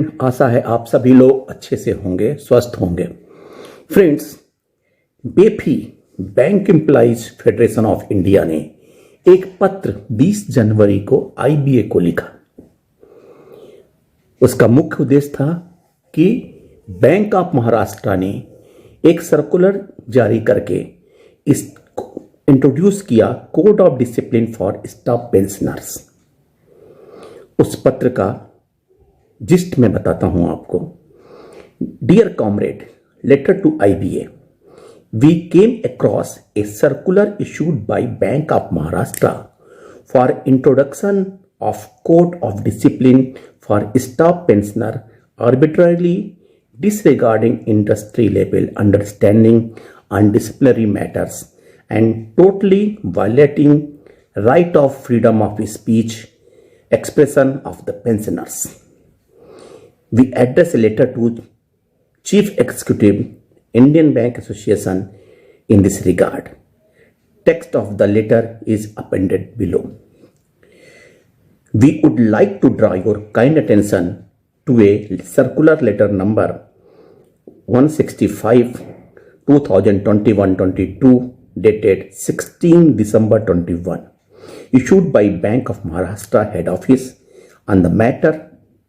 आशा है आप सभी लोग अच्छे से होंगे, स्वस्थ होंगे। Friends, BEFI bank employees federation of India ने एक पत्र 20 जनवरी को आईबीए को लिखा। उसका मुख्य उद्देश्य था कि बैंक ऑफ महाराष्ट्र ने एक सर्कुलर जारी करके इस इंट्रोड्यूस किया code of discipline for staff pensioners. उस पत्र का जिस्ट मैं बताता हूं आपको। Dear comrade, letter to IBA, we came across a circular issued by bank of Maharashtra for introduction of code of discipline for staff pensioner arbitrarily disregarding industry level understanding on disciplinary matters and totally violating right of freedom of speech expression of the pensioners. We address a letter to Chief Executive, Indian Bank Association in this regard. Text of the letter is appended below. We would like to draw your kind attention to a circular letter number 165 2021-22 dated 16 December 21 issued by Bank of Maharashtra head office on the matter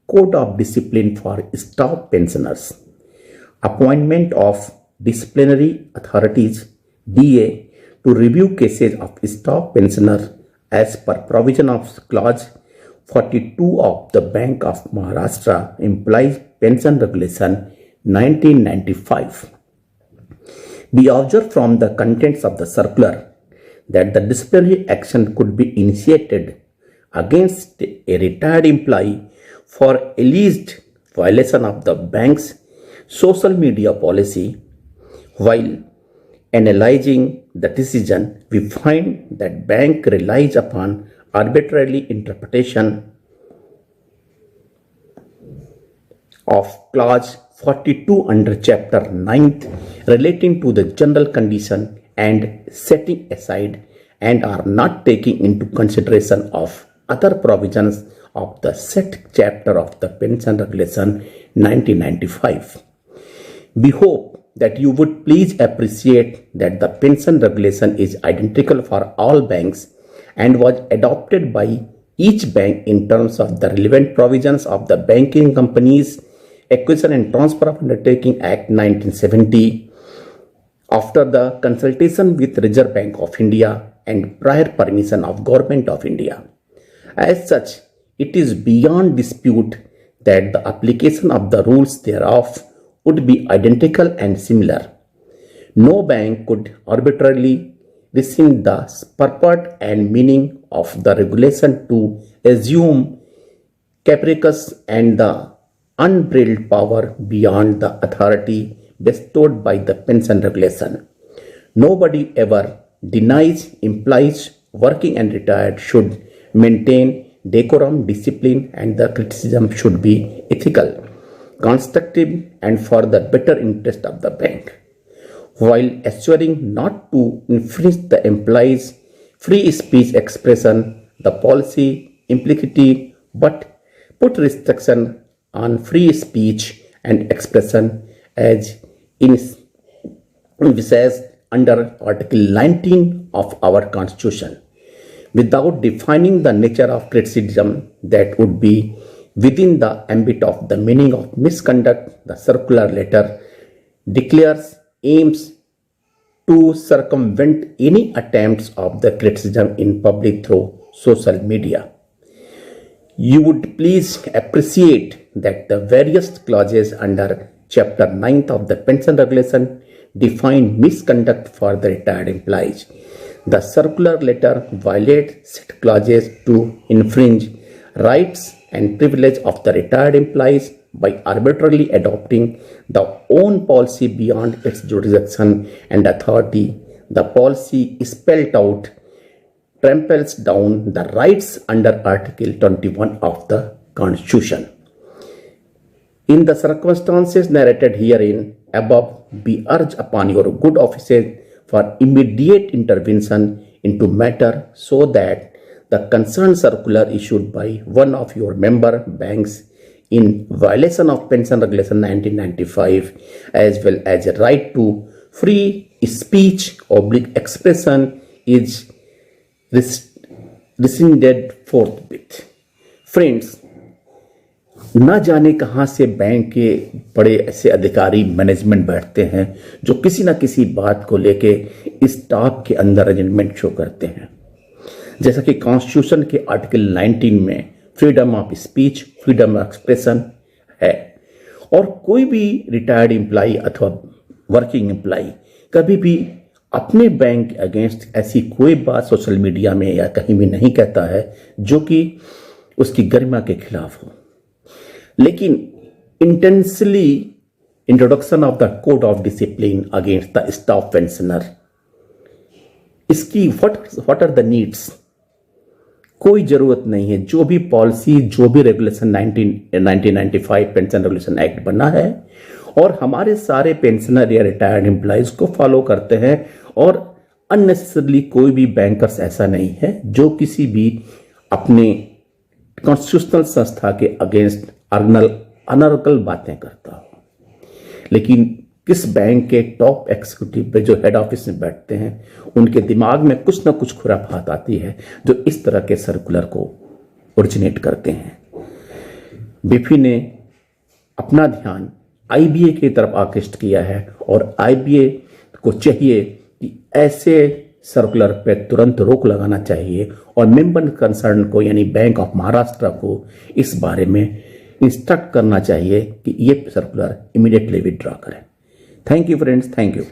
Code of Discipline for Staff Pensioners, appointment of disciplinary authorities DA to review cases of staff pensioners as per provision of clause 42 of the Bank of Maharashtra Employees Pension Regulation 1995. We observe from the contents of the circular that the disciplinary action could be initiated against a retired employee for alleged violation of the bank's social media policy. While analyzing the decision, we find that bank relies upon arbitrary interpretation of clause 42 under chapter 9th relating to the general condition and setting aside and are not taking into consideration of other provisions of the set chapter of the pension regulation 1995. We hope that you would please appreciate that the pension regulation is identical for all banks and was adopted by each bank in terms of the relevant provisions of the Banking Companies Acquisition and Transfer of Undertaking Act 1970 after the consultation with Reserve Bank of India and prior permission of Government of India. As such, it is beyond dispute that the application of the rules thereof would be identical and similar. No bank could arbitrarily rescind the purport and meaning of the regulation to assume capricious and the unbridled power beyond the authority bestowed by the pension regulation. Nobody ever denies employees working and retired should maintain decorum, discipline, and the criticism should be ethical, constructive, and for the better interest of the bank, while assuring not to infringe the employees' free speech expression, the policy implicitly but put restriction on free speech and expression as envisaged under Article 19 of our Constitution, without defining the nature of criticism that would be within the ambit of the meaning of misconduct. The circular letter declares aims to circumvent any attempts of the criticism in public through social media. You would please appreciate that the various clauses under Chapter 9th of the Pension Regulation define misconduct for the retired employees. The circular letter violates said clauses to infringe rights and privilege of the retired employees by arbitrarily adopting the own policy beyond its jurisdiction and authority. The policy spelled out tramples down the rights under Article 21 of the Constitution. In the circumstances narrated herein above, we urge upon your good offices for immediate intervention into matter so that the concerned circular issued by one of your member banks in violation of pension regulation 1995 as well as a right to free speech oblique expression is rescinded forthwith. Friends, न जाने कहाँ से bank के बड़े ऐसे अधिकारी management बैठते हैं जो किसी ना किसी बात को लेके स्टाफ के अंदर अरेंजमेंट शो करते हैं। जैसा कि कॉन्स्टिट्यूशन के आर्टिकल 19 में freedom of speech, freedom of expression है, और कोई भी रिटायर्ड एम्प्लॉय अथवा वर्किंग एम्प्लॉय कभी भी अपने बैंक के अगेंस्ट ऐसी कोई बात सोशल मीडिया में या कहीं भी नहीं कहता है जो कि उसकी गरिमा के खिलाफ हो। लेकिन intentionally introduction of the code of discipline against the staff pensioner, इसकी व्हाट आर द नीड्स, कोई जरूरत नहीं है। जो भी पॉलिसी, जो भी रेगुलेशन 1995 पेंशन रेगुलेशन एक्ट बना है और हमारे सारे पेंशनर या रिटायर्ड एम्प्लॉयज को फॉलो करते हैं, और अननेसेसरली कोई भी बैंकर्स ऐसा नहीं है जो किसी भी अपने कॉन्स्टिट्यूशनल संस्था के अगेंस्ट अनर्गल बातें करता हो। लेकिन किस बैंक के टॉप एग्जीक्यूटिव पे जो हेड ऑफिस में बैठते हैं उनके दिमाग में कुछ ना कुछ खुराफात आती है जो इस तरह के सर्कुलर को ओरिजिनेट करते हैं। बिफी ने अपना ध्यान आईबीए की तरफ आकृष्ट किया है और आईबीए को चाहिए कि ऐसे सर्कुलर पे तुरंत रोक लगाना चाहिए और मेंबर कंसर्न को यानी बैंक ऑफ महाराष्ट्र को इस बारे में इंस्ट्रक्ट करना चाहिए कि ये सर्कुलर इमीडिएटली विड्रॉ करें। Thank you friends, thank you.